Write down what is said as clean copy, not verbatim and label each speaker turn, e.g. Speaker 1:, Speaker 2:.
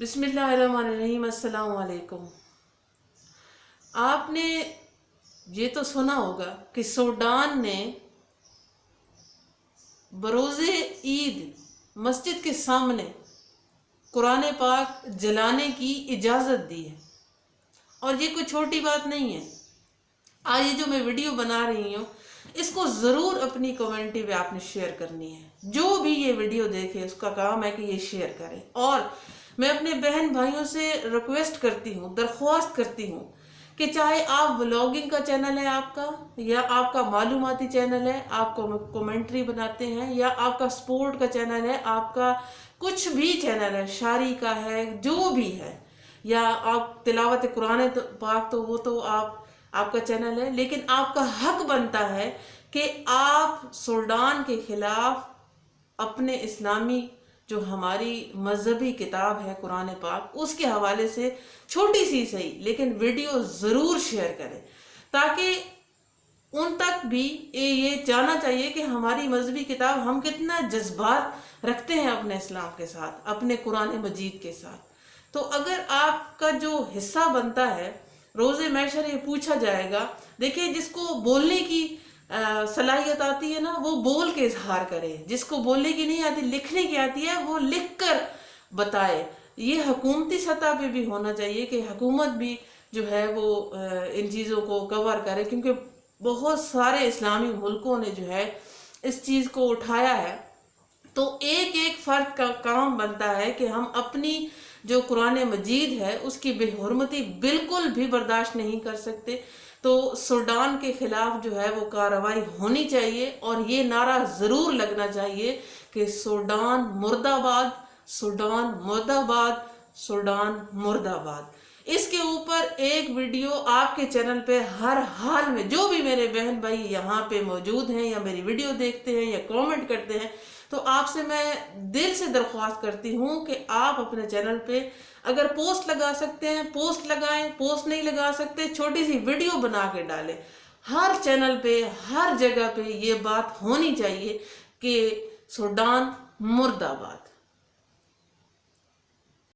Speaker 1: बिस्मिल्लाहिर्रहमानिर्रहीम। अस्सलाम वालेकुम। आपने ये तो सुना होगा कि सूडान ने बरोज़े ईद मस्जिद के सामने कुरान पाक जलाने की इजाज़त दी है। और ये कोई छोटी बात नहीं है। आज ये जो मैं वीडियो बना रही हूँ इसको ज़रूर अपनी कम्युनिटी पे आपने शेयर करनी है। जो भी ये वीडियो देखे उसका काम है कि ये शेयर करें। और मैं अपने बहन भाइयों से रिक्वेस्ट करती हूँ, दरख्वास्त करती हूँ कि चाहे आप व्लॉगिंग का चैनल है आपका, या आपका मालूमाती चैनल है, आप कमेंट्री बनाते हैं, या आपका स्पोर्ट का चैनल है, आपका कुछ भी चैनल है, शायरी का है, जो भी है, या आप तिलावत कुरान पाक, तो वो तो आपका चैनल है, लेकिन आपका हक बनता है कि आप सूडान के खिलाफ अपने इस्लामी जो हमारी मजहबी किताब है कुरान पाक, उसके हवाले से छोटी सी सही लेकिन वीडियो ज़रूर शेयर करें, ताकि उन तक भी ये जानना चाहिए कि हमारी मजहबी किताब, हम कितना जज्बात रखते हैं अपने इस्लाम के साथ, अपने कुरान मजीद के साथ। तो अगर आपका जो हिस्सा बनता है, रोज़े महशर ये पूछा जाएगा। देखिए, जिसको बोलने की सलाहियत आती है ना, वो बोल के इजहार करे। जिसको बोलने की नहीं आती, लिखने की आती है, वो लिख कर बताए। ये हुकूमती सतह पे भी होना चाहिए कि हुकूमत भी जो है वो इन चीज़ों को कवर करे, क्योंकि बहुत सारे इस्लामी मुल्कों ने जो है इस चीज़ को उठाया है। तो एक एक फ़र्द का काम बनता है कि हम अपनी जो कुरान मजीद है उसकी बेहुरमती बिल्कुल भी बर्दाश्त नहीं कर सकते। तो सूडान के खिलाफ जो है वो कार्रवाई होनी चाहिए, और ये नारा ज़रूर लगना चाहिए कि सूडान मुर्दाबाद, सूडान मुर्दाबाद, सूडान मुर्दाबाद। इसके ऊपर एक वीडियो आपके चैनल पे हर हाल में, जो भी मेरे बहन भाई यहाँ पे मौजूद हैं या मेरी वीडियो देखते हैं या कमेंट करते हैं, तो आपसे मैं दिल से दरख्वास्त करती हूँ कि आप अपने चैनल पे अगर पोस्ट लगा सकते हैं पोस्ट लगाएं, पोस्ट नहीं लगा सकते छोटी सी वीडियो बना के डालें। हर चैनल पे, हर जगह पे ये बात होनी चाहिए कि सूडान मुर्दाबाद।